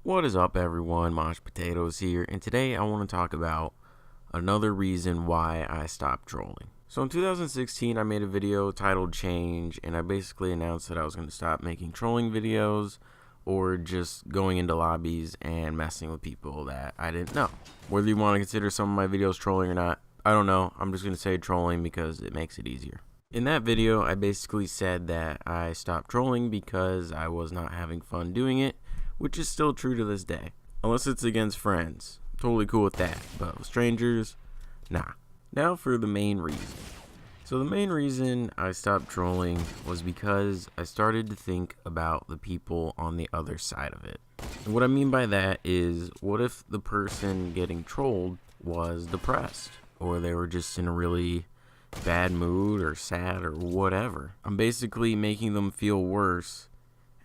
What is up, everyone? MoshPotatoes here, and today I want to talk about another reason why I stopped trolling. So in 2016, I made a video titled Change, and I basically announced that I was going to stop making trolling videos or just going into lobbies and messing with people that I didn't know. Whether you want to consider some of my videos trolling or not, I don't know. I'm just going to say trolling because it makes it easier. In that video, I basically said that I stopped trolling because I was not having fun doing it, which is still true to this day. Unless it's against friends. Totally cool with that. But with strangers, nah. Now for the main reason. So the main reason I stopped trolling was because I started to think about the people on the other side of it. And what I mean by that is, what if the person getting trolled was depressed? Or they were just in a really bad mood or sad or whatever. I'm basically making them feel worse,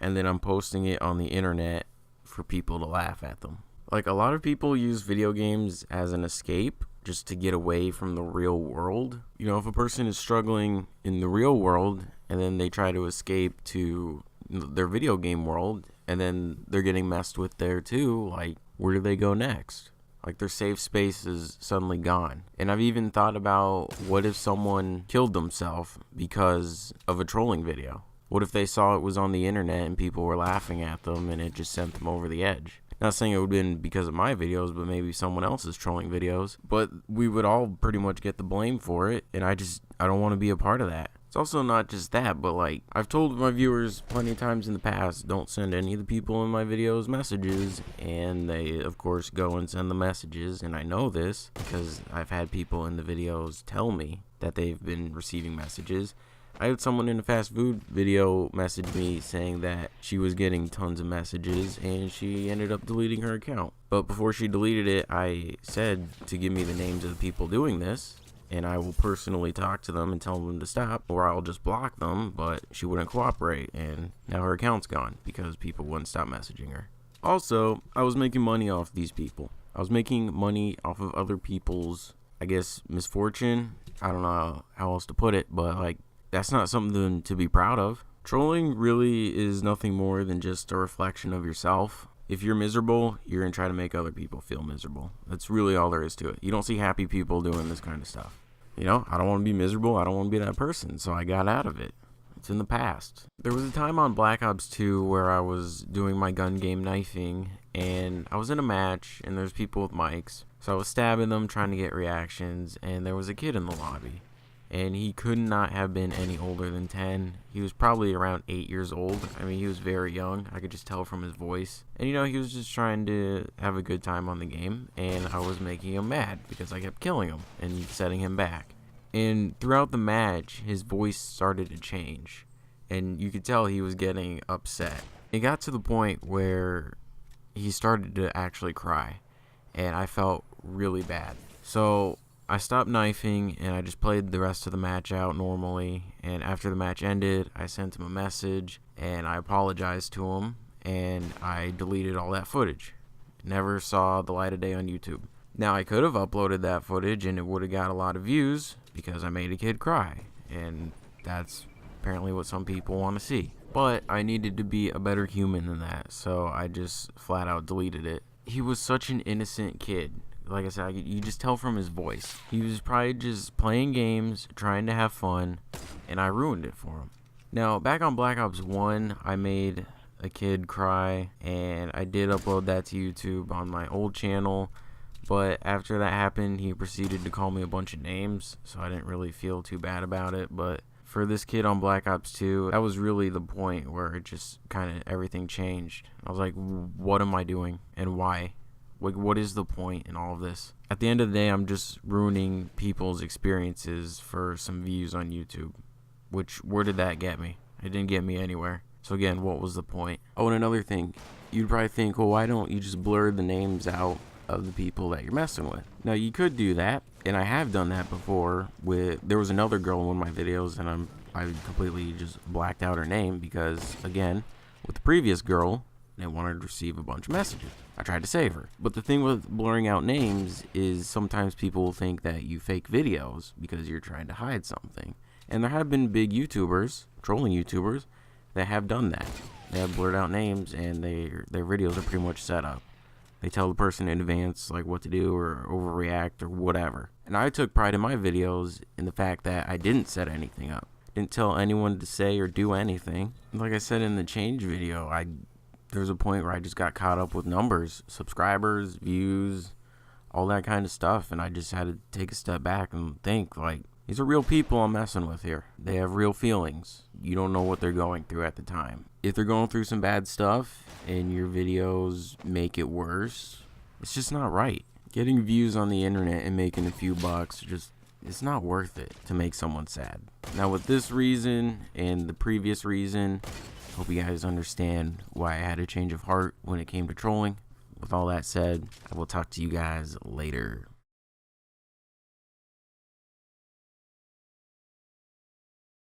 and then I'm posting it on the internet for people to laugh at them. Like, a lot of people use video games as an escape, just to get away from the real world. You know, if a person is struggling in the real world and then they try to escape to their video game world and then they're getting messed with there too, like, where do they go next? Like, their safe space is suddenly gone. And I've even thought about, what if someone killed themselves because of a trolling video? What if they saw it was on the internet and people were laughing at them and it just sent them over the edge? Not saying it would have been because of my videos, but maybe someone else's trolling videos. But we would all pretty much get the blame for it, and I don't want to be a part of that. It's also not just that, but like, I've told my viewers plenty of times in the past, don't send any of the people in my videos messages, and they of course go and send the messages, and I know this because I've had people in the videos tell me that they've been receiving messages. I had someone in a fast food video message me saying that she was getting tons of messages and she ended up deleting her account. But before she deleted it, I said to give me the names of the people doing this, and I will personally talk to them and tell them to stop, or I'll just block them. But she wouldn't cooperate, and now her account's gone because people wouldn't stop messaging her. Also, I was making money off these people. I was making money off of other people's, I guess, misfortune. I don't know how else to put it, but like, that's not something to be proud of. Trolling really is nothing more than just a reflection of yourself. If you're miserable, you're going to try to make other people feel miserable. That's really all there is to it. You don't see happy people doing this kind of stuff. You know, I don't want to be miserable. I don't want to be that person, so I got out of it. It's in the past. There was a time on Black Ops 2 where I was doing my gun game knifing, and I was in a match, and there's people with mics. So I was stabbing them, trying to get reactions, and there was a kid in the lobby. And he could not have been any older than 10. He was probably around 8 years old. I mean, he was very young. I could just tell from his voice. And you know, he was just trying to have a good time on the game. And I was making him mad because I kept killing him and setting him back. And throughout the match, his voice started to change. And you could tell he was getting upset. It got to the point where he started to actually cry. And I felt really bad. So I stopped knifing and I just played the rest of the match out normally, and after the match ended, I sent him a message and I apologized to him, and I deleted all that footage. Never saw the light of day on YouTube. Now, I could have uploaded that footage and it would have got a lot of views because I made a kid cry, and that's apparently what some people want to see. But I needed to be a better human than that, so I just flat out deleted it. He was such an innocent kid. Like I said, you just tell from his voice. He was probably just playing games, trying to have fun, and I ruined it for him. Now, back on Black Ops 1, I made a kid cry, and I did upload that to YouTube on my old channel, but after that happened, he proceeded to call me a bunch of names, so I didn't really feel too bad about it. But for this kid on Black Ops 2, that was really the point where it just kind of everything changed. I was like, what am I doing, and why? Like, what is the point in all of this? At the end of the day, I'm just ruining people's experiences for some views on YouTube. Where did that get me? It didn't get me anywhere. So again, what was the point? Oh, and another thing. You'd probably think, well, why don't you just blur the names out of the people that you're messing with? Now, you could do that, and I have done that before. There was another girl in one of my videos, and I completely just blacked out her name because, again, with the previous girl, they wanted to receive a bunch of messages. I tried to save her. But the thing with blurring out names is sometimes people will think that you fake videos because you're trying to hide something. And there have been big YouTubers, trolling YouTubers, that have done that. They have blurred out names, and their videos are pretty much set up. They tell the person in advance like what to do or overreact or whatever. And I took pride in my videos in the fact that I didn't set anything up. Didn't tell anyone to say or do anything. Like I said in the change video, there was a point where I just got caught up with numbers, subscribers, views, all that kind of stuff, and I just had to take a step back and think, like, these are real people I'm messing with here. They have real feelings. You don't know what they're going through at the time. If they're going through some bad stuff and your videos make it worse, it's just not right. Getting views on the internet and making a few bucks, it's not worth it to make someone sad. Now with this reason and the previous reason, hope you guys understand why I had a change of heart when it came to trolling. With all that said, I will talk to you guys later.